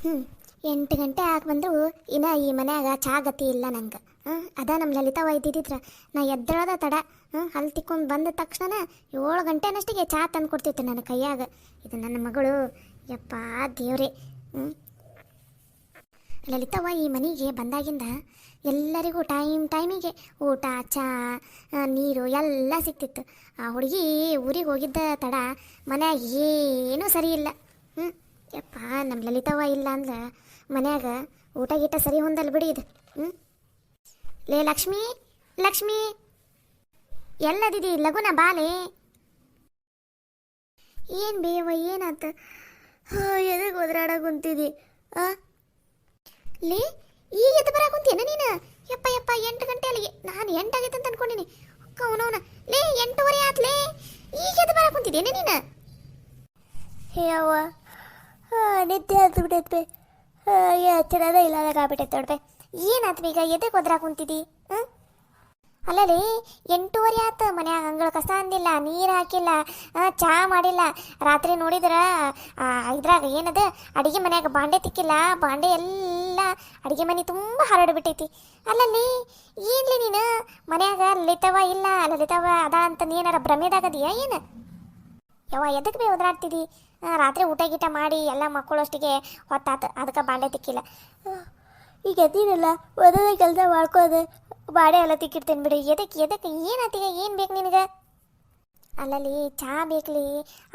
ಹ್ಞೂ 8 ಗಂಟೆ ಆಗಿ ಬಂದರೂ ಇನ್ನು ಈ ಮನ್ಯಾಗ ಚಾ ಗತಿ ಇಲ್ಲ ನಂಗೆ. ಅದ ನಮ್ಮ ಲಲಿತಾವ ಇದ್ದಿದ್ರೆ ನಾ ಎದ್ದೇಳೋದ ತಡ. ಹಲ್ ತಿಕ್ಕೊಂಡು ಬಂದ ತಕ್ಷಣ 7 ಗಂಟೆನಷ್ಟಿಗೆ ಚಾ ತಂದು ಕೊಡ್ತಿತ್ತು ನನ್ನ ಕೈಯಾಗ. ಇದು ನನ್ನ ಮಗಳು. ಯಪ್ಪ ದೇವ್ರೆ. ಲಲಿತವ್ವ ಈ ಮನೆಗೆ ಬಂದಾಗಿಂದ ಎಲ್ಲರಿಗೂ ಟೈಮಿಗೆ ಊಟ, ಚಾ, ನೀರು ಎಲ್ಲ ಸಿಕ್ತಿತ್ತು. ಆ ಹುಡುಗಿ ಊರಿಗೆ ಹೋಗಿದ್ದ ತಡ ಮನ್ಯಾಗ ಏನೂ ಸರಿ ಇಲ್ಲ. ಯಪ್ಪ ನಮ್ಮ ಲಲಿತವ್ವ ಇಲ್ಲ ಅಂದ್ರೆ ಮನ್ಯಾಗ ಊಟ ಗೀಟ ಸರಿ ಹೊಂದಲ್ಲ ಬಿಡಿ ಇದು. ಲೇ ಲಕ್ಷ್ಮಿ, ಲಕ್ಷ್ಮಿ ಎಲ್ಲದಿದಿ? ಲಗುನ ಬಾಲೆ. ಏನು ಬೇವ ಏನಾತ? ಎದಕ್ಕೆ ಒದರಾಡಕ್ಕೆ ಕುಂತಿದಿ? ಲೇ ಈಗ ಎದ್ದು ಬರ ಕುಂತೀನ ನೀನು? ಯಪ್ಪ ಯಪ್ಪ 8 ಗಂಟೆ ಅಲ್ಲಿಗೆ. ನಾನು 8 ಆಗೈತೆ ಅಂತ ಅನ್ಕೊಂಡಿನಿ. ಅಕ್ಕ ಅವನವನ. ಲೇ 8:15 ಆತ್ಲೇ. ಈಗ ಎದ್ದು ಬರ ಕುಂತಿದ್ದೇನೆ ನೀನು? ಹೇ ಅವ್ವ, ನಿದ್ದೆ ಹತ್ತು ಬಿಟ್ಟೈತೆ. ಚೆನ್ನಾದ ಇಲ್ಲದಾಗ ಆಗ್ಬಿಟ್ಟೈತೆ ನೋಡ್ಬೆ. ಏನಾತ್ವ ಈಗ? ಎದಕ್ಕೆ ಒದ್ರಾ ಕುಂತಿದ್ದಿ? ಅಲ್ಲಲ್ಲಿ 8:15 ಆತು. ಮನ್ಯಾಗ ಅಂಗಳ ಕಸ ಅಂದಿಲ್ಲ, ನೀರು ಹಾಕಿಲ್ಲ, ಚಹಾ ಮಾಡಿಲ್ಲ. ರಾತ್ರಿ ನೋಡಿದ್ರೆ ಇದ್ರಾಗ ಏನದು ಅಡುಗೆ ಮನ್ಯಾಗ ಬಾಂಡೆ ತಿಕ್ಕಿಲ್ಲ. ಬಾಂಡೆ ಎಲ್ಲ ಅಡುಗೆ ಮನೆ ತುಂಬ ಹರಡ್ಬಿಟ್ಟೈತಿ. ಅಲ್ಲಲ್ಲಿ ಏನ್ಲಿ ನೀನು ಮನ್ಯಾಗ ಲಲಿತವ್ವ ಇಲ್ಲ, ಲಲಿತವ್ವ ಅದ ಅಂತ ನೀನಾರ ಭ್ರಮೆದಾಗದೀಯ ಏನು? ಯವ್ವ ಎದಕ್ಕೆ ಬೇ ಒದರಾಡ್ತಿದ್ದಿ? ರಾತ್ರಿ ಊಟ ಗೀಟ ಮಾಡಿ ಎಲ್ಲ ಮಕ್ಕಳಷ್ಟಿಗೆ ಹೊತ್ತಾತು, ಅದಕ್ಕೆ ಬಾಂಡೆ ತಿಕ್ಕಿಲ್ಲ. ಈಗ ಎದ್ದೀನಲ್ಲ, ಓದೋದ ಕೆಲಸ ಮಾಡ್ಕೋದು, ಬಾಡೆ ಎಲ್ಲ ತಿಕ್ಕಿರ್ತೇನೆ ಬಿಡಿ. ಎದಕ್ಕೆ ಏನಾತೀಗ? ಏನು ಬೇಕು ನಿನಗೆ? ಅಲ್ಲಲ್ಲಿ ಚಹಾ ಬೇಕಲಿ.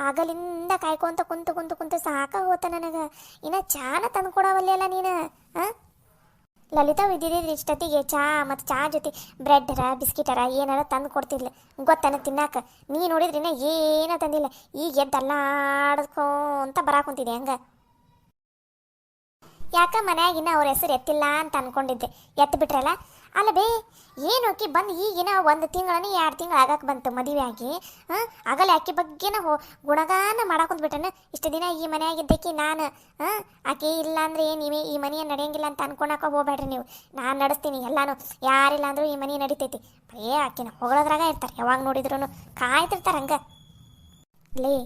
ಆಗಲಿಂದ ಕಾಯ್ಕೊಂತ ಕುಂತು ಸಾಕ ಹೋತ ನನಗೆ. ಇನ್ನು ಚಾನ ತಂದು ಕೊಡವಲ್ಲಿ ಅಲ್ಲ ನೀನು. ಲಲಿತಾ ಇದ್ದಿದ್ದಿದ್ರೆ ಇಷ್ಟೊತ್ತಿಗೆ ಚಹಾ ಮತ್ತು ಚಹಾ ಜೊತೆ ಬ್ರೆಡ್ಡರ ಬಿಸ್ಕಿಟರ ಏನಾರ ತಂದು ಕೊಡ್ತಿದ್ಲೆ ಗೊತ್ತಾನ ತಿನ್ನಾಕ. ನೀ ನೋಡಿದ್ರಿನ ಏನೋ ತಂದಿಲ್ಲ. ಈಗ ಎದ್ದಲ್ಲಾಡ್ಕೊಂತ ಬರಾಕುಂತಿದ್ದೆ ಹಂಗೆ. ಯಾಕೆ ಮನ್ಯಾಗಿನ್ನ ಅವ್ರ ಹೆಸರು ಎತ್ತಿಲ್ಲ ಅಂತ ಅನ್ಕೊಂಡಿದ್ದೆ. ಎತ್ತು ಬಿಟ್ರಲ್ಲ. ಅಲ್ಲ ಬೇ ಏನು ಅಕ್ಕಿ ಬಂದು ಈಗಿನ 1 ತಿಂಗಳನ್ನ 2 ತಿಂಗಳು ಆಗಕ್ಕೆ ಬಂತು ಮದುವೆ ಆಗಿ. ಆಗಲ್ಲ ಆಕೆ ಬಗ್ಗೆನ ಗುಣಗಾನ ಮಾಡಾಕೊಂಡ್ಬಿಟ್ಟನ. ಇಷ್ಟು ದಿನ ಈ ಮನೆಯಾಗಿದ್ದಕ್ಕೆ ನಾನು. ಆಕೆ ಇಲ್ಲ ಅಂದರೆ ನೀವೇ ಈ ಮನೆಯ ನಡೆಯಂಗಿಲ್ಲ ಅಂತ ಅನ್ಕೊಳಕ್ಕೆ ಹೋಗ್ಬೇಡ್ರಿ ನೀವು. ನಾನು ನಡೆಸ್ತೀನಿ ಎಲ್ಲಾನು. ಯಾರಿಲ್ಲ ಅಂದರೂ ಈ ಮನೆ ನಡಿತೈತಿ. ಬರೀ ಆಕೆನ ಹೊಗಳೋದ್ರಾಗ ಇರ್ತಾರೆ. ಯಾವಾಗ ನೋಡಿದ್ರು ಕಾಯ್ತಿರ್ತಾರೆ ಹಂಗೆ. ಲೇ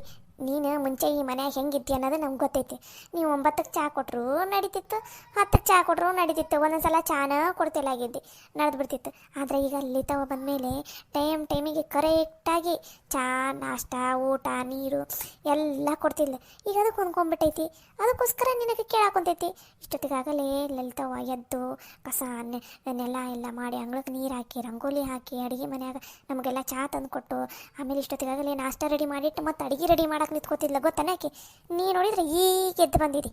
ನೀನು ಮುಂಚೆ ಈ ಮನ್ಯಾಗ ಹೆಂಗಿದ್ದಿ ಅನ್ನೋದು ನಮ್ಗೆ ಗೊತ್ತೈತಿ. ನೀವು 9ಕ್ಕೆ ಚಹಾ ಕೊಟ್ಟರು ನಡೀತಿತ್ತು, 10ಕ್ಕೆ ಚಹಾ ಕೊಟ್ಟರು ನಡೀತಿತ್ತು. ಒಂದೊಂದ್ಸಲ ಚಾನ ಕೊಡ್ತಿಲ್ಲಾಗಿದ್ದಿ, ನಡೆದು ಬಿಡ್ತಿತ್ತು. ಆದರೆ ಈಗ ಲಲಿತವ್ವ ಬಂದಮೇಲೆ ಟೈಮಿಗೆ ಕರೆಕ್ಟಾಗಿ ಚಹಾ, ನಾಷ್ಟ, ಊಟ, ನೀರು ಎಲ್ಲ ಕೊಡ್ತಿಲ್ಲ. ಈಗ ಅದಕ್ಕೆ ಹೊಂದ್ಕೊಂಡ್ಬಿಟ್ಟೈತಿ. ಅದಕ್ಕೋಸ್ಕರ ನಿನಗೆ ಕೇಳಾಕೊಂತೈತಿ. ಇಷ್ಟೊತ್ತಿಗಾಗಲೇ ಲಲಿತವ್ವ ಎದ್ದು ಕಸ ನೆಲ ಎಲ್ಲ ಮಾಡಿ, ಅಂಗಳಕ್ಕೆ ನೀರು ಹಾಕಿ, ರಂಗೋಲಿ ಹಾಕಿ, ಅಡುಗೆ ಮನ್ಯಾಗ ನಮಗೆಲ್ಲ ಚಹಾ ತಂದು ಕೊಟ್ಟು, ಆಮೇಲೆ ಇಷ್ಟೊತ್ತಿಗಾಗಲೇ ನಾಷ್ಟ ರೆಡಿ ಮಾಡಿಟ್ಟು ಮತ್ತು ಅಡುಗೆ ರೆಡಿ ಮಾಡಕ್ಕೆ ನಿಂತ್ಕೋತಿದ್ಲ ಗೊತ್ತಾನಕ್ಕೆ. ನೀ ನೋಡಿದ್ರೆ ಈಗ ಎದ್ದು ಬಂದಿರಿ.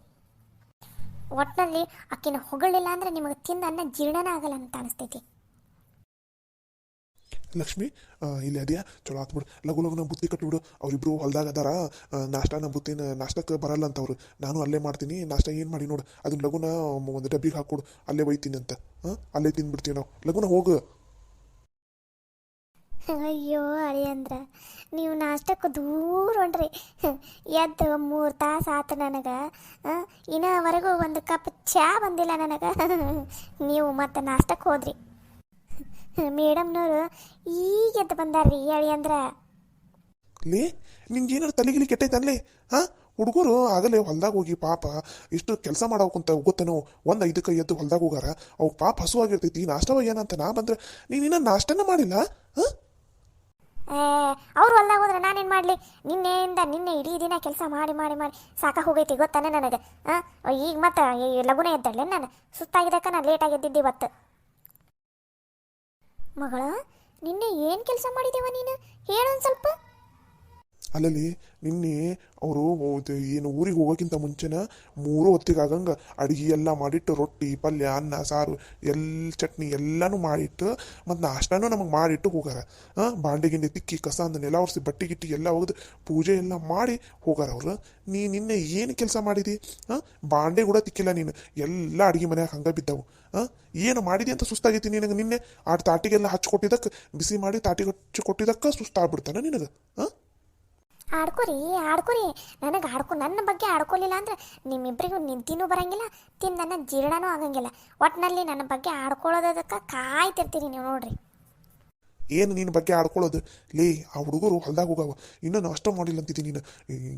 ಒಟ್ಟಿನಲ್ಲಿ ಅಕ್ಕಿನ ಹೊಗಳಿಲ್ಲ ಅಂದ್ರೆ ನಿಮಗೆ ತಿಂದ ಅನ್ನ ಜೀರ್ಣನ ಆಗಲ್ಲ ಅಂತ ಅನಿಸ್ತೈತಿ. ಲಕ್ಷ್ಮಿ, ಇಲ್ಲಿ ಅದೆಯಾ? ಚಲೋ ಆತ್ಬಿಡು. ಲಘುನ ಬುತ್ತಿ ಕಟ್ಟಿಬಿಡು. ಅವರಿಬ್ರು ಹೊಲ್ದಾಗ ಅದಾರ. ನಾಷ್ಟಕ್ಕೆ ಬರಲ್ಲ ಅಂತ ಅವ್ರು. ನಾನು ಅಲ್ಲೇ ಮಾಡ್ತೀನಿ ನಾಷ್ಟ. ಏನು ಮಾಡಿ ನೋಡು, ಅದನ್ನ ಲಘುನ ಒಂದು ಡಬ್ಬಿಗೆ ಹಾಕ್ಕೊಡು. ಅಲ್ಲೇ ಒಯ್ತೀನಿ ಅಂತ. ಅಲ್ಲೇ ತಿಂದ್ಬಿಡ್ತೀವಿ ನಾವು. ಲಘುನ ಹೋಗು. ಅಯ್ಯೋ ಅಳಿಯಂದ್ರ, ನೀವು ನಾಷ್ಟಕ್ಕೆ ದೂರ ಹೊಂಡ್ರಿ. ಎದ್ದು 3 ತಾಸು ಆತು ನನಗೆ. ಇನ್ನವರೆಗೂ ಒಂದು ಕಪ್ ಚಹಾ ಬಂದಿಲ್ಲ ನನಗೆ. ನೀವು ಮತ್ತೆ ನಾಷ್ಟಕ್ಕೆ ಹೋದ್ರಿ. ಮೇಡಮ್ನವರು ಈಗ ಎದ್ದು ಬಂದಾರ್ರಿ ಅಳಿಯಂದ್ರ. ಲೇ ನಿಂಗೆ ಏನಾರು ತಲೆಗಿಲಿ ಕೆಟ್ಟೈತನ್ಲೇ? ಹುಡುಗರು ಆಗಲೇ ಹೊಲ್ದಾಗ ಹೋಗಿ ಪಾಪ ಇಷ್ಟು ಕೆಲಸ ಮಾಡೋಕಂತ ಗೊತ್ತೇನೋ. 1:05ಕ್ಕೆ ಎದ್ದು ಹೊಲ್ದಾಗ ಹೋಗಾರ. ಅವು ಪಾಪ ಹಸುವಾಗಿರ್ತೈತಿ. ನಾಷ್ಟವ ಏನಂತ ನಾ ಬಂದ್ರೆ ನೀನಿನ್ನ ನಾಷ್ಟನ ಮಾಡಿಲ್ಲ. ಅವ್ರು ಹೊಲ್ದಾಗ ಹೋದ್ರೆ ನಾನೇನು ಮಾಡಲಿ? ನಿನ್ನೆ ಇಡೀ ದಿನ ಕೆಲಸ ಮಾಡಿ ಮಾಡಿ ಮಾಡಿ ಸಾಕ ಹೋಗೈತಿ ಗೊತ್ತಾನೆ ನನಗೆ. ಈಗ ಮತ್ತೆ ಲಘುನೇ ಎದ್ದಳ್ಳೆ ನಾನು. ಸುಸ್ತಾಗಿದ್ದಕ್ಕ ನಾನು ಲೇಟಾಗಿ ಎದ್ದಿದ್ದೆ ಇವತ್ತು. ಮಗಳ, ನಿನ್ನೆ ಏನು ಕೆಲಸ ಮಾಡಿದೇವ ನೀನು? ಹೇಳೊಂದು ಸ್ವಲ್ಪ. ಅಲ್ಲಲ್ಲಿ ನಿನ್ನೆ ಅವರು ಏನು ಊರಿಗೆ ಹೋಗೋಕ್ಕಿಂತ ಮುಂಚೆನ 3 ಹೊತ್ತಿಗೆ ಆಗಂಗೆ ಅಡುಗೆ ಎಲ್ಲ ಮಾಡಿಟ್ಟು, ರೊಟ್ಟಿ, ಪಲ್ಯ, ಅನ್ನ, ಸಾರು, ಚಟ್ನಿ ಎಲ್ಲನೂ ಮಾಡಿಟ್ಟು, ಮತ್ತು ನಾಷ್ಟನೂ ನಮಗೆ ಮಾಡಿಟ್ಟು ಹೋಗಾರ. ಬಾಂಡೆ ಗಿಂಡೆ ತಿಕ್ಕಿ, ಕಸ ಅಂದ ನೆಲ ಒರೆಸಿ, ಬಟ್ಟೆ ಗಿಟ್ಟಿ ಎಲ್ಲ ಒಗೆದು ಪೂಜೆ ಎಲ್ಲ ಮಾಡಿ ಹೋಗಾರ ಅವರು. ನಿನ್ನೆ ಏನು ಕೆಲಸ ಮಾಡಿದಿ? ಬಾಂಡೆ ಕೂಡ ತಿಕ್ಕಿಲ್ಲ ನೀನು. ಎಲ್ಲ ಅಡುಗೆ ಮನ್ಯಾಗ ಹಂಗೆ ಬಿದ್ದವು. ಏನು ಮಾಡಿದಿ ಅಂತ ಸುಸ್ತಾಗೈತಿ ನಿನಗೆ. ನಿನ್ನೆ ತಾಟಿಗೆಲ್ಲ ಹಚ್ಕೊಟ್ಟಿದ್ದಕ್ಕೆ, ಬಿಸಿ ಮಾಡಿ ತಾಟಿಗೆ ಹಚ್ಚಿ ಕೊಟ್ಟಿದ್ದಕ್ಕೆ ಸುಸ್ತಾಗ್ಬಿಡ್ತಾನೆ ನಿನಗೆ. ಆಡ್ಕೊರಿ ನನಗೆ ನನ್ನ ಬಗ್ಗೆ ಆಡ್ಕೊಲಿಲ್ಲ ಅಂದ್ರೆ ನಿಮ್ಮಿಬ್ಬರಿಗೂ ನಿದ್ದಿನೂ ಬರಂಗಿಲ್ಲ, ತಿಂದನ್ನ ಜೀರ್ಣನೂ ಆಗಂಗಿಲ್ಲ. ಒಟ್ಟಿನಲ್ಲಿ ನನ್ನ ಬಗ್ಗೆ ಆಡ್ಕೊಳ್ಳೋದಕ್ಕೆ ಕಾಯ್ತಿರ್ತೀರಿ ನೀವು ನೋಡ್ರಿ. ಏನು ನಿನ್ನ ಬಗ್ಗೆ ಆಡ್ಕೊಳ್ಳೋದು? ಲೇ, ಆ ಹುಡುಗರು ಹೊಲ್ದಾಗ ಹೋಗವ, ಇನ್ನೂ ನಷ್ಟ ಮಾಡಿಲ್ಲ ಅಂತಿದ್ದೀನಿ ನೀನು,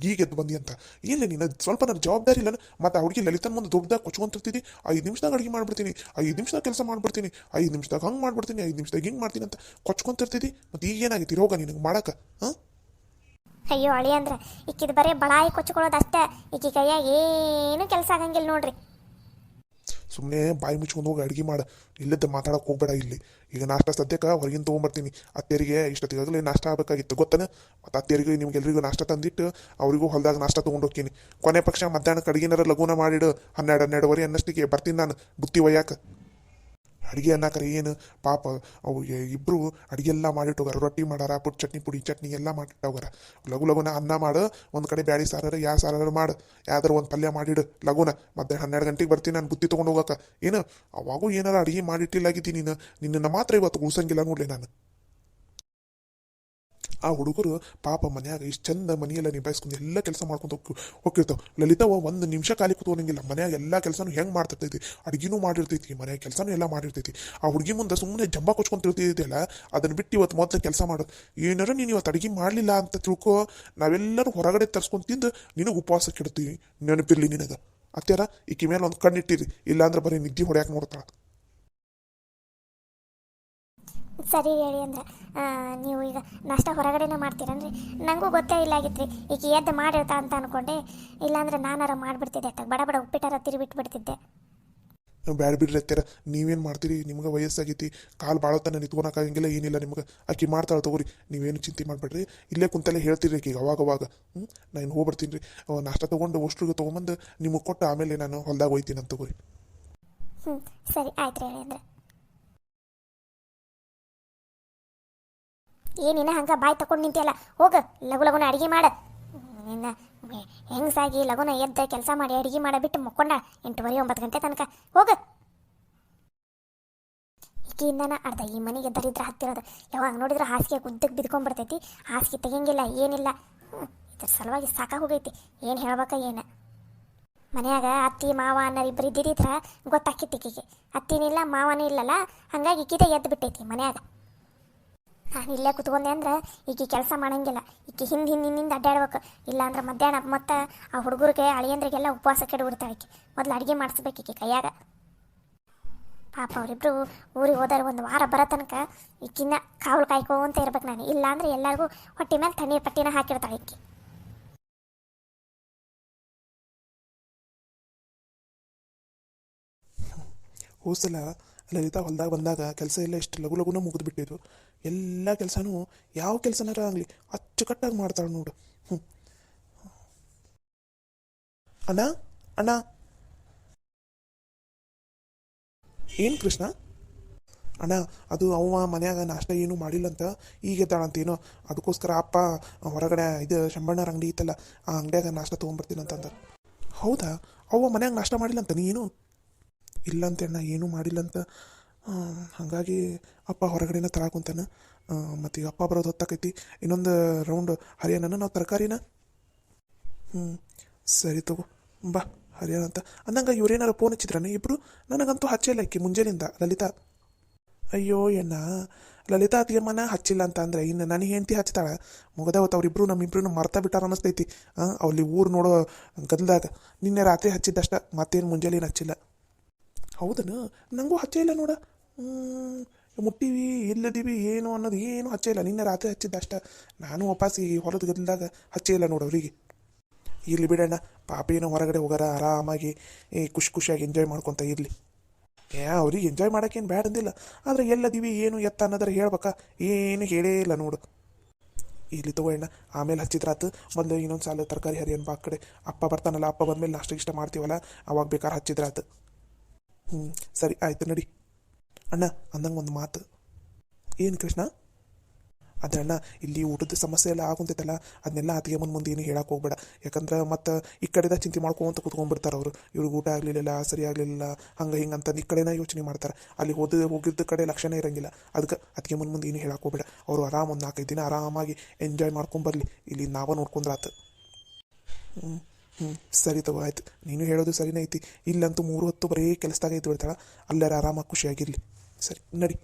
ಈಗ ಎದ್ದು ಬಂದಿ ಅಂತ. ಇಲ್ಲ ನೀನು ಸ್ವಲ್ಪ ನನ್ನ ಜವಾಬ್ದಾರಿ ಇಲ್ಲ. ಮತ್ತು ಆ ಹುಡುಗಿ ಲಲಿತನ ಮುಂದೆ ದೊಡ್ಡದಾಗ ಕೊಚ್ಕೊಂತಿರ್ತಿದ್ದಿ, 5 ನಿಮಿಷದಾಗ ಅಡುಗೆ ಮಾಡ್ಬಿಡ್ತೀನಿ, 5 ನಿಮಿಷದಾಗ ಕೆಲಸ ಮಾಡ್ಬಿಡ್ತೀನಿ, 5 ನಿಮಿಷದಾಗ ಹಂಗೆ ಮಾಡ್ಬಿಡ್ತೀನಿ, 5 ನಿಮಿಷದಾಗ ಹಿಂಗೆ ಮಾಡ್ತೀನಿ ಅಂತ ಕೊಚ್ಕೊಂತಿರ್ತಿದ್ದಿ. ಮತ್ತು ಈಗ ಏನಾಗೈತಿ ರೋಗ ನಿನಗೆ ಮಾಡಕ್ಕೆ? ಹಾಂ, ಅಯ್ಯೋ ಅಳಿ ಅಂದ್ರೆ ಈಕಿದು ಬರೀ ಬಳಾಯಿ ಕೊಚ್ಕೊಳ್ಳೋದು ಅಷ್ಟೇ, ಈಕಿ ಕೈಯಾಗ ಏನು ಕೆಲಸ ಆಗಂಗಿಲ್ಲ ನೋಡ್ರಿ. ಸುಮ್ಮನೆ ಬಾಯಿ ಮುಚ್ಕೊಂಡು ಹೋಗಿ ಅಡುಗೆ ಮಾಡ, ಇಲ್ಲದ ಮಾತಾಡೋಕೆ ಹೋಗ್ಬೇಡ ಇಲ್ಲಿ. ಈಗ ನಾಷ್ಟ ಸದ್ಯಕ್ಕೆ ಹೊರಗಿನ ತೊಗೊಂಬರ್ತೀನಿ. ಅತ್ತೆಯರಿಗೆ ಇಷ್ಟೊತ್ತಿಗಾಗಲೇ ನಾಷ್ಟ ಆಗಬೇಕಾಗಿತ್ತು ಗೊತ್ತಾನೆ. ಮತ್ತು ಅತ್ತೆಯರಿಗೆ ನಿಮ್ಗೆಲ್ರಿಗೂ ನಾಷ್ಟ ತಂದಿಟ್ಟು ಅವರಿಗೂ ಹೊಲದಾಗ ನಾಷ್ಟ ತೊಗೊಂಡು ಹೋಗ್ತೀನಿ. ಕೊನೆ ಪಕ್ಷ ಮಧ್ಯಾಹ್ನಕ್ಕೆ ಅಡುಗೆನಾರ ಲಘುನ ಮಾಡಿಡು. 12-12:30 ಅನ್ನಷ್ಟಿಗೆ ಬರ್ತೀನಿ ನಾನು ಬುತ್ತಿ ಒಯ್ಯಾಕ. ಅಡುಗೆ ಅನ್ನಕರೆ ಏನು ಪಾಪ, ಅವು ಇಬ್ಬರು ಅಡುಗೆ ಎಲ್ಲ ಮಾಡಿಟ್ಟು ಹೋಗಾರ. ರೊಟ್ಟಿ ಮಾಡಾರ, ಪುಡಿ ಚಟ್ನಿ ಎಲ್ಲ ಮಾಡಿಟ್ಟು ಹೋಗಾರ. ಲಘುನ ಅನ್ನ ಮಾಡು, ಒಂದು ಕಡೆ ಬ್ಯಾಳಿ ಸಾರಾರ ಸಾರಾರು ಮಾಡು, ಯಾವ್ದಾರು ಒಂದು ಪಲ್ಯ ಮಾಡಿಡು ಲಘುನ. ಮತ್ತೆ 12 ಗಂಟೆಗೆ ಬರ್ತೀನಿ ನಾನು ಬುತ್ತಿ ತೊಗೊಂಡು ಹೋಗಕ್ಕೆ. ಏನು ಅವಾಗೂ ಏನಾರ ಅಡುಗೆ ಮಾಡಿಟ್ಟಿಲ್ಲಾಗಿದ್ದೀನಿ ನೀನು, ನಿನ್ನನ್ನು ಮಾತ್ರ ಇವತ್ತು ಉಳ್ಸಂಗಿಲ್ಲ ನೋಡ್ಲಿ ನಾನು. ಆ ಹುಡುಗರು ಪಾಪ ಮನ್ಯಾಗ ಇಷ್ಟು ಚಂದ ಮನೆಯೆಲ್ಲ ನಿಭಾಯಿಸ್ಕೊಂಡು ಎಲ್ಲ ಕೆಲಸ ಮಾಡ್ಕೊಂಡು ಹೋಗಿರ್ತಾವೆ. ಲಲಿತಾವ 1 ನಿಮಿಷ ಖಾಲಿ ಕೂತ್ಕೊಳಂಗಿಲ್ಲ. ಮನ್ಯಾಗ ಎಲ್ಲ ಕೆಲಸನೂ ಹೆಂಗೆ ಮಾಡ್ತಿರ್ತೈತಿ, ಅಡುಗೆನೂ ಮಾಡಿರ್ತೈತಿ, ಮನ್ಯಾಗ ಕೆಲಸನೂ ಎಲ್ಲ ಮಾಡಿರ್ತೈತಿ. ಆ ಹುಡುಗಿ ಮುಂದೆ ಸುಮ್ಮನೆ ಜಂಬ ಕೊಚ್ಕೊಂತಿರ್ತಿದ್ದೆಲ್ಲ, ಅದನ್ನು ಬಿಟ್ಟು ಇವತ್ತು ಮೊದಲು ಕೆಲಸ ಮಾಡೋದು. ಏನಾರ ನೀನು ಇವತ್ತು ಅಡುಗೆ ಮಾಡಲಿಲ್ಲ ಅಂತ ತಿಳ್ಕೊ, ನಾವೆಲ್ಲರೂ ಹೊರಗಡೆ ತರ್ಸ್ಕೊಂಡು ತಿಂದು ನಿನಗೆ ಉಪವಾಸ ಕೆಡ್ತೀವಿ. ನೆನಪಿರ್ಲಿ ನಿನಗೆ. ಅತ್ಯಾರ ಈಕಿ ಮೇಲೆ ಒಂದು ಕಣ್ಣಿಟ್ಟಿರಿ, ಇಲ್ಲಾಂದ್ರೆ ಬರೀ ನಿದ್ದೆ ಹೊಡ್ಯಾಕೆ ನೋಡ್ತಾಳೆ. ಸರಿ ಹೇಳಿ ಅಂದ್ರೆ ನೀವು ಈಗ ನಾಷ್ಟ ಹೊರಗಡೆನೇ ಮಾಡ್ತೀರನ್ರಿ? ನನಗೂ ಗೊತ್ತೇ ಇಲ್ಲ ಆಗಿತ್ತು ರೀ, ಈಗ ಎದ್ದು ಮಾಡಿರ್ತಾ ಅಂತ ಅಂದ್ಕೊಂಡೆ. ಇಲ್ಲಾಂದ್ರೆ ನಾನಾರ ಮಾಡಿಬಿಡ್ತಿದ್ದೆ, ಬಡ ಬಡ ಉಪ್ಪಿಟ್ಟಾರ ತಿರುಬಿಟ್ಬಿಡ್ತಿದ್ದೆ. ಬ್ಯಾಡ ಬಿಡ್ರಿ ಅತ್ಯಾರ, ನೀವೇನು ಮಾಡ್ತೀರಿ? ನಿಮ್ಗೆ ವಯಸ್ಸಾಗೈತಿ, ಕಾಲು ಭಾಳ ತನ ನಿಂತ್ಕೊಳಕ್ಕಾಗಂಗಿಲ್ಲ, ಏನಿಲ್ಲ ನಿಮ್ಗೆ. ಆಕಿ ಮಾಡ್ತಾಳೆ ತಗೋರಿ, ನೀವೇನು ಚಿಂತೆ ಮಾಡಬೇಡ್ರಿ. ಇಲ್ಲೇ ಕುಂತಲ್ಲೇ ಹೇಳ್ತೀರಿ ಈಗ ಅವಾಗ. ನಾನು ಹೋಗ್ಬರ್ತೀನಿ ರೀ. ನಾಷ್ಟ ತೊಗೊಂಡು ಅಷ್ಟ್ರಿಗೆ ತೊಗೊಂಬಂದು ನಿಮಗೆ ಕೊಟ್ಟು ಆಮೇಲೆ ನಾನು ಹೊಲ್ದಾಗ ಹೋಯ್ತೀನಿ ಅಂತ ತಗೋರಿ. ಸರಿ ಆಯ್ತು ಹೇಳಿ ಅಂದ್ರೆ. ಏನಿನ್ನ ಹಂಗೆ ಬಾಯಿ ತಗೊಂಡು ನಿಂತಿಯಲ್ಲ, ಹೋಗು ಲಘುನ ಅಡುಗೆ ಮಾಡ. ನಿನ್ನ ಹೆಂಗಸಾಗಿ ಲಘುನ ಎದ್ದು ಕೆಲಸ ಮಾಡಿ ಅಡುಗೆ ಮಾಡ ಬಿಟ್ಟು ಮುಕ್ಕೊಂಡ 8:30-9 ಗಂಟೆ ತನಕ ಹೋಗು. ಈಕೆಯಿಂದನ ಅರ್ಧ ಈ ಮನೆಗೆ ದರಿದ್ರ ಹತ್ತಿರೋದು. ಯಾವಾಗ ನೋಡಿದ್ರೆ ಹಾಸಿಗೆ ಗುದ್ದಕ್ಕೆ ಬಿದ್ಕೊಂಡ್ಬಿಡ್ತೈತಿ, ಹಾಸಿಗೆ ತೆಗಿಯಂಗಿಲ್ಲ ಏನಿಲ್ಲ. ಇದ್ರ ಸಲುವಾಗಿ ಸಾಕಾಗಿ ಹೋಗೈತಿ. ಏನು ಹೇಳ್ಬೇಕ ಏನು? ಮನ್ಯಾಗ ಅತ್ತಿ ಮಾವ ಅನ್ನೋರು ಇಬ್ಬರು ಇದ್ದಿದ್ರ ಗೊತ್ತಾಕಿತ್ತು ಈಕಿಗೆ. ಅತ್ತಿನಿಲ್ಲ ಮಾವನೂ ಇಲ್ಲಲ್ಲ, ಹಂಗಾಗಿ ಈಕಿದೆ ಎದ್ದು ಬಿಟ್ಟೈತಿ ಮನ್ಯಾಗ. ನಾನು ಇಲ್ಲೇ ಕುತ್ಕೊಂಡೆ ಅಂದ್ರೆ ಈಗ ಕೆಲಸ ಮಾಡಂಗಿಲ್ಲ. ಈಕೆ ಹಿಂದಿಂದ ಅಡ್ಡಾಡ್ಬೇಕು. ಇಲ್ಲಾಂದ್ರೆ ಮಧ್ಯಾಹ್ನ ಮತ್ತು ಆ ಹುಡುಗರಿಗೆ ಅಳಿಯಂದ್ರಿಗೆಲ್ಲ ಉಪವಾಸ ಕೆಡಬಿಡ್ತಾಳೆ ಈಕೆ. ಮೊದಲು ಅಡುಗೆ ಮಾಡಿಸ್ಬೇಕು ಈಕೆ ಕೈಯಾಗ. ಪಾಪ ಅವರಿಬ್ರು ಊರಿಗೆ ಹೋದರೆ 1 ವಾರ ಬರೋ ತನಕ ಈಕಿನ್ನ ಕಾವಲು ಕಾಯ್ಕೊಂತ ಇರ್ಬೇಕು ನಾನು. ಇಲ್ಲಾಂದ್ರೆ ಎಲ್ಲರಿಗೂ ಹೊಟ್ಟೆ ಮೇಲೆ ತಣ್ಣೀರು ಪಟ್ಟಿನ ಹಾಕಿರ್ತಾಳೆ ಈಕೆ. ಹೋಸಲ ಲಲಿತಾ ಹೊಲ್ದಾಗ ಬಂದಾಗ ಕೆಲಸ ಎಲ್ಲ ಎಷ್ಟು ಲಘುನ ಮುಗಿದ್ಬಿಟ್ಟಿದ್ದು. ಎಲ್ಲ ಕೆಲಸನೂ ಯಾವ ಕೆಲಸನಾರ ಆಗಲಿ ಅಚ್ಚುಕಟ್ಟಾಗಿ ಮಾಡ್ತಾಳೆ ನೋಡು. ಅಣ್ಣ ಅಣ್ಣ, ಏನು ಕೃಷ್ಣ? ಅಣ್ಣ, ಅದು ಅವ ಮನ್ಯಾಗ ನಾಷ್ಟ ಏನೂ ಮಾಡಿಲ್ಲಂತ, ಈಗ ಎದ್ದಾಳಂತೇನೋ. ಅದಕ್ಕೋಸ್ಕರ ಅಪ್ಪ ಹೊರಗಡೆ ಇದು ಶಂಬಣ್ಣರ ಅಂಗಡಿ ಇತ್ತಲ್ಲ, ಆ ಅಂಗಡಿಯಾಗ ನಾಷ್ಟ ತೊಗೊಂಬರ್ತೀನಿ ಅಂತಂದ. ಹೌದಾ? ಅವ್ವ ಮನ್ಯಾಗ ನಾಷ್ಟ ಮಾಡಿಲ್ಲಂತ ನೀನು? ಇಲ್ಲಂತೆ ಅಣ್ಣ, ಏನೂ ಮಾಡಿಲ್ಲಂತ. ಹಾಗಾಗಿ ಅಪ್ಪ ಹೊರಗಡೆನ ತರಾಕೊಂತಾನೆ. ಮತ್ತು ಈಗ ಅಪ್ಪ ಬರೋದು ಹೊತ್ತಾಕೈತಿ. ಇನ್ನೊಂದು ರೌಂಡ್ ಹರಿಯಾಣ ನಾವು ತರಕಾರಿನ. ಸರಿ ತಗೋ, ಬಾ ಹರಿಯಾಣ ಅಂತ ಅಂದಂಗೆ. ಇವ್ರೇನಾರು ಫೋನ್ ಹಚ್ಚಿದ್ರಾನೆ ಇಬ್ಬರು? ನನಗಂತೂ ಹಚ್ಚಿಲ್ಲ ಈಕಿ ಮುಂಜಾನಿಂದ ಲಲಿತಾ. ಅಯ್ಯೋ ಎಣ್ಣ, ಲಲಿತಾ ಅತ್ತಿಗೆಮ್ಮನ ಹಚ್ಚಿಲ್ಲ ಅಂತ ಅಂದರೆ ಇನ್ನು ನನಗೆ ಹೆಂಡತಿ ಹಚ್ತಾಳೆ. ಮುಗದವತ್ತು ಅವರಿಬ್ಬರು ನಮ್ಮಿಬ್ರು ಮರ್ತಾ ಬಿಟ್ಟಾರ ಅನ್ನಿಸ್ತೈತಿ. ಅಲ್ಲಿ ಊರು ನೋಡೋ ಗದಲ್ದಾಗ ನಿನ್ನೆ ರಾತ್ರಿ ಹಚ್ಚಿದ್ದಷ್ಟ, ಮತ್ತೇನು ಮುಂಜಾನೇನು ಹಚ್ಚಿಲ್ಲ. ಹೌದನು? ನನಗೂ ಹಚ್ಚೇ ಇಲ್ಲ ನೋಡ. ಮುಟ್ಟಿವಿ ಇಲ್ಲದೀವಿ ಏನು ಅನ್ನೋದು ಏನು ಹಚ್ಚೇ ಇಲ್ಲ. ನಿನ್ನೆ ರಾತ್ರಿ ಹಚ್ಚಿದ್ದಷ್ಟ. ನಾನು ವಾಪಸ್ ಈ ಹೊಲದ ಗದಲ್ದಾಗ ಹಚ್ಚೇ ಇಲ್ಲ ನೋಡು ಅವರಿಗೆ. ಇರಲಿ ಬಿಡಣ್ಣ, ಪಾಪೇನೋ ಹೊರಗಡೆ ಹೋಗಾರ, ಆರಾಮಾಗಿ ಖುಷಿಯಾಗಿ ಎಂಜಾಯ್ ಮಾಡ್ಕೊತ ಇರಲಿ. ಅವ್ರಿಗೆ ಎಂಜಾಯ್ ಮಾಡೋಕ್ಕೇನು ಬ್ಯಾಡ ಅಂದಿಲ್ಲ, ಆದರೆ ಎಲ್ಲದೀವಿ ಏನು ಎತ್ತ ಅನ್ನೋದ್ರ ಹೇಳ್ಬೇಕಾ? ಏನು ಹೇಳೇ ಇಲ್ಲ ನೋಡು. ಇಲ್ಲಿ ತಗೋಣ್ಣ, ಆಮೇಲೆ ಹಚ್ಚಿದ್ರಾತು. ಮೊದಲು ಇನ್ನೊಂದು ಸಾಲ ತರಕಾರಿ ಹರಿಯನ್ ಬಾ ಕಡೆ. ಅಪ್ಪ ಬರ್ತಾನಲ್ಲ, ಅಪ್ಪ ಬಂದಮೇಲೆ ನಾಷ್ಟ ಇಷ್ಟ ಮಾಡ್ತೀವಲ್ಲ, ಅವಾಗ ಬೇಕಾದ್ರೆ ಹಚ್ಚಿದ್ರಾತು. ಸರಿ ಆಯ್ತು ನಡಿ. ಅಣ್ಣ ಅಂದಂಗೆ ಒಂದು ಮಾತು. ಏನು ಕೃಷ್ಣ? ಅದೇ ಅಣ್ಣ, ಇಲ್ಲಿ ಊಟದ ಸಮಸ್ಯೆ ಎಲ್ಲ ಆಗುಂತೈತಲ್ಲ, ಅದನ್ನೆಲ್ಲ ಅತ್ತಿಗೆ ಮುಂದೆ ಏನು ಹೇಳಕ್ಕೆ ಹೋಗ್ಬೇಡ. ಯಾಕಂದ್ರೆ ಮತ್ತು ಈ ಕಡೆದ ಚಿಂತೆ ಮಾಡ್ಕೊಂತ ಕುತ್ಕೊಂಡ್ಬಿಡ್ತಾರೆ ಅವರು. ಇವ್ರಿಗೆ ಊಟ ಆಗಲಿಲ್ಲ, ಸರಿ ಆಗಲಿಲ್ಲ, ಹಂಗೆ ಹಿಂಗೆ ಅಂತಂದು ಈ ಕಡೆನ ಯೋಚನೆ ಮಾಡ್ತಾರೆ. ಅಲ್ಲಿ ಹೋಗಿದ್ದ ಕಡೆ ಲಕ್ಷಣ ಇರೋಂಗಿಲ್ಲ. ಅದಕ್ಕೆ ಅತ್ತಿಗೆ ಮುಂದೆ ಏನು ಹೇಳಕ್ಕೆ ಹೋಗ್ಬೇಡ. ಅವರು ಆರಾಮ ಒಂದು 4-5 ದಿನ ಆರಾಮಾಗಿ ಎಂಜಾಯ್ ಮಾಡ್ಕೊಂಬರ್ಲಿ. ಇಲ್ಲಿ ನಾವೇ ನೋಡ್ಕೊಂಡ್ರಾತು. ಸರಿ ತಗೋ, ಆಯ್ತು. ನೀನು ಹೇಳೋದು ಸರಿನೇ ಐತಿ. ಇಲ್ಲಂತೂ 3 ಹೊತ್ತು ಬರೀ ಕೆಲಸದಾಗ ಇದ್ದು ಬಿಡ್ತಾಳೆ. ಅಲ್ಲಾರ ಆರಾಮಾಗಿ ಖುಷಿಯಾಗಿರಲಿ. ಸರಿ ನಡಿ.